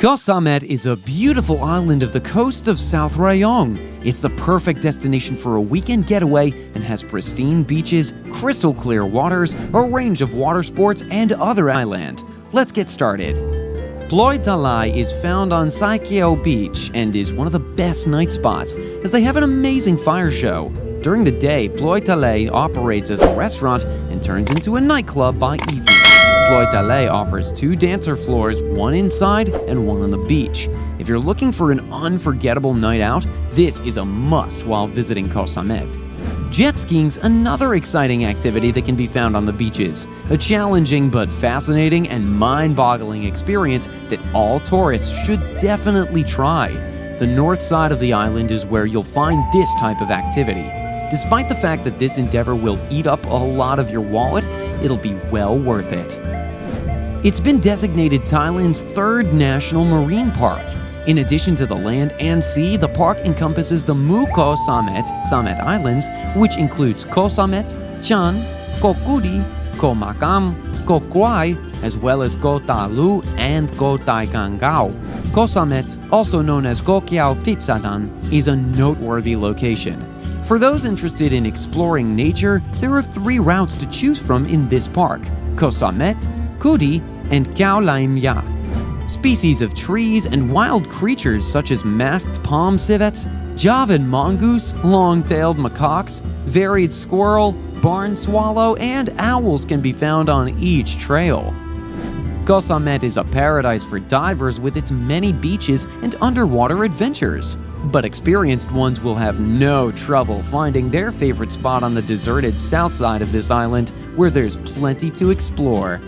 Koh Samet is a beautiful island of the coast of South Rayong. It's the perfect destination for a weekend getaway and has pristine beaches, crystal clear waters, a range of water sports, and other island. Let's get started. Ploy Talai is found on Saikeo Beach and is one of the best night spots as they have an amazing fire show. During the day, Ploy Talai operates as a restaurant and turns into a nightclub by evening. Ploy Talai offers 2 dancer floors, one inside and one on the beach. If you're looking for an unforgettable night out, this is a must while visiting Koh Samet. Jet skiing's another exciting activity that can be found on the beaches. A challenging but fascinating and mind-boggling experience that all tourists should definitely try. The north side of the island is where you'll find this type of activity. Despite the fact that this endeavor will eat up a lot of your wallet, it'll be well worth it. It's been designated Thailand's 3rd national marine park. In addition to the land and sea, the park encompasses the Koh Samet Islands, which includes Koh Samet, Chan, Koh Kudi, Koh Makam, Koh Kwai, as well as Koh Talu and Koh Tai Kangao. Koh Samet, also known as Koh Kiao Pitsadan, is a noteworthy location. For those interested in exploring nature, there are 3 routes to choose from in this park: Koh Samet, Kudi, and Khao Laim Ya. Species of trees and wild creatures such as masked palm civets, Javan mongoose, long-tailed macaques, varied squirrel, barn swallow, and owls can be found on each trail. Koh Samet is a paradise for divers with its many beaches and underwater adventures. But experienced ones will have no trouble finding their favorite spot on the deserted south side of this island, where there's plenty to explore.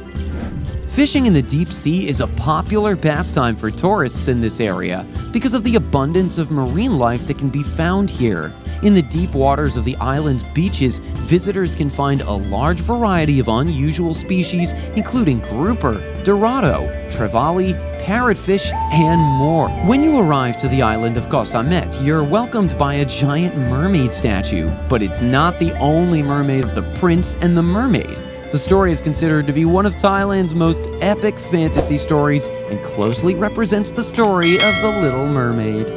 Fishing in the deep sea is a popular pastime for tourists in this area because of the abundance of marine life that can be found here. In the deep waters of the island's beaches, visitors can find a large variety of unusual species, including grouper, dorado, trevally, parrotfish, and more. When you arrive to the island of Koh Samet, you're welcomed by a giant mermaid statue, but it's not the only mermaid of The Prince and the Mermaid. The story is considered to be one of Thailand's most epic fantasy stories and closely represents the story of the Little Mermaid.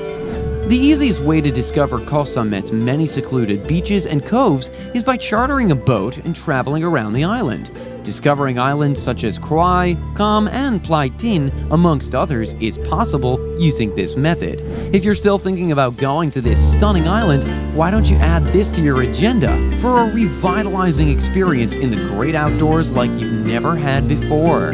The easiest way to discover Koh Samet's many secluded beaches and coves is by chartering a boat and traveling around the island. Discovering islands such as Kroai, Kam, and Plai Tin, amongst others, is possible using this method. If you're still thinking about going to this stunning island, why don't you add this to your agenda for a revitalizing experience in the great outdoors like you've never had before?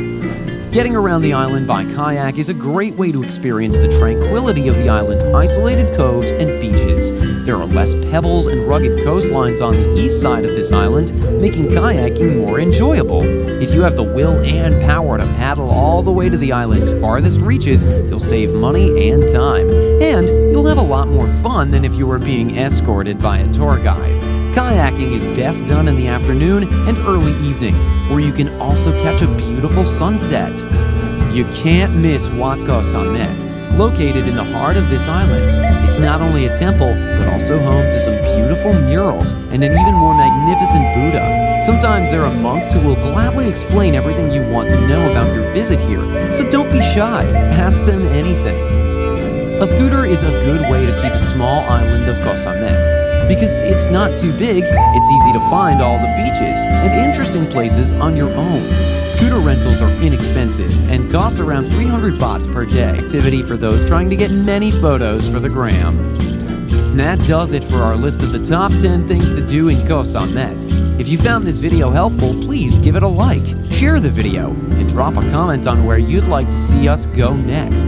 Getting around the island by kayak is a great way to experience the tranquility of the island's isolated coves and beaches. There are less pebbles and rugged coastlines on the east side of this island, making kayaking more enjoyable. If you have the will and power to paddle all the way to the island's farthest reaches, you'll save money and time, and you'll have a lot more fun than if you were being escorted by a tour guide. Kayaking is best done in the afternoon and early evening, where you can also catch a beautiful sunset. You can't miss Wat Koh Samet, located in the heart of this island. It's not only a temple, but also home to some beautiful murals and an even more magnificent Buddha. Sometimes there are monks who will gladly explain everything you want to know about your visit here, so don't be shy, ask them anything. A scooter is a good way to see the small island of Koh Samet. Because it's not too big, it's easy to find all the beaches and interesting places on your own. Scooter rentals are inexpensive and cost around 300 baht per day. Activity for those trying to get many photos for the gram. And that does it for our list of the top 10 things to do in Koh Samet. If you found this video helpful, please give it a like, share the video, and drop a comment on where you'd like to see us go next.